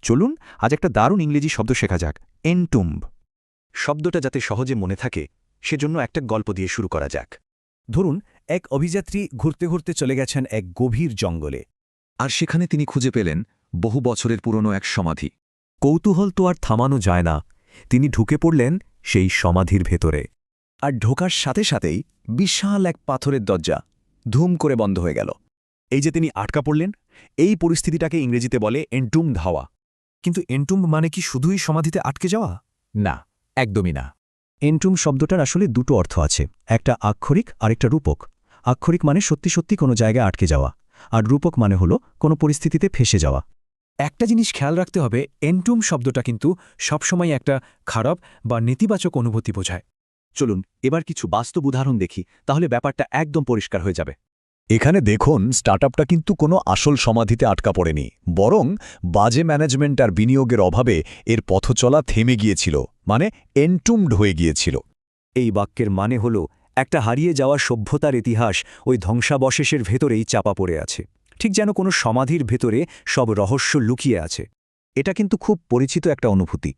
চলুন আজ একটা দারুণ ইংরেজি শব্দ শেখা যাক, এনটুম্ব। শব্দটা যাতে সহজে মনে থাকে সেজন্য একটা গল্প দিয়ে শুরু করা যাক। ধরুন, এক অভিযাত্রী ঘুরতে ঘুরতে চলে গেছেন এক গভীর জঙ্গলে। আর সেখানে তিনি খুঁজে পেলেন বহু বছরের পুরনো এক সমাধি। কৌতূহল তো আর থামানো যায় না। তিনি ঢুকে পড়লেন সেই সমাধির ভেতরে। আর ঢোকার সাথে সাথেই বিশাল এক পাথরের দরজা ধুম করে বন্ধ হয়ে গেল। এই যে তিনি আটকা পড়লেন, এই পরিস্থিতিটাকে ইংরেজিতে বলে এনটুম্বড হওয়া। কিন্তু এনটুম্ব মানে কি শুধুই সমাধিতে আটকে যাওয়া? না, একদমই না। এনটুম্ব শব্দটার আসলে দুটো অর্থ আছে, একটা আক্ষরিক আর একটা রূপক। আক্ষরিক মানে সত্যি সত্যি কোনো জায়গায় আটকে যাওয়া, আর রূপক মানে হলো কোনো পরিস্থিতিতে ফেসে যাওয়া। একটা জিনিস খেয়াল রাখতে হবে, এনটুম্ব শব্দটা কিন্তু সবসময় একটা খারাপ বা নেতিবাচক অনুভূতি বোঝায়। চলুন এবার কিছু বাস্তব উদাহরণ দেখি, তাহলে ব্যাপারটা একদম পরিষ্কার হয়ে যাবে। এখানে দেখুন, স্টার্টআপটা কিন্তু কোনো আসল সমাধিতে আটকা পড়েনি, বরং বাজে ম্যানেজমেন্ট আর বিনিয়োগের অভাবে এর পথচলা থেমে গিয়েছিল, মানে এনটুম্বড হয়ে গিয়েছিল। এই বাক্যের মানে হল একটা হারিয়ে যাওয়া সভ্যতার ইতিহাস ওই ধ্বংসাবশেষের ভেতরেই চাপা পড়ে আছে, ঠিক যেন কোনো সমাধির ভেতরে সব রহস্য লুকিয়ে আছে। এটা কিন্তু খুব পরিচিত একটা অনুভূতি।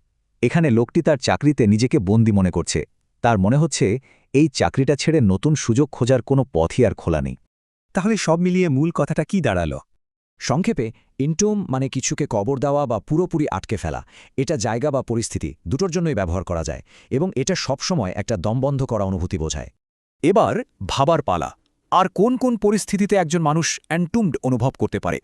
এখানে লোকটি তার চাকরিতে নিজেকে বন্দী মনে করছে। তার মনে হচ্ছে এই চাকরিটা ছেড়ে নতুন সুযোগ খোঁজার কোনো পথই আর খোলা নেই। তাহলে সব মিলিয়ে মূল কথাটা কি দাঁড়ালো? সংক্ষেপে, এনটুম্ব মানে কিছুকে কবর দেওয়া বা পুরোপুরি আটকে ফেলা। এটা জায়গা বা পরিস্থিতি দুটোর জন্যই ব্যবহার করা যায়, এবং এটা সবসময় একটা দমবন্ধ করা অনুভূতি বোঝায়। এবার ভাবার পালা, আর কোন কোন পরিস্থিতিতে একজন মানুষ এনটুম্বড অনুভব করতে পারে।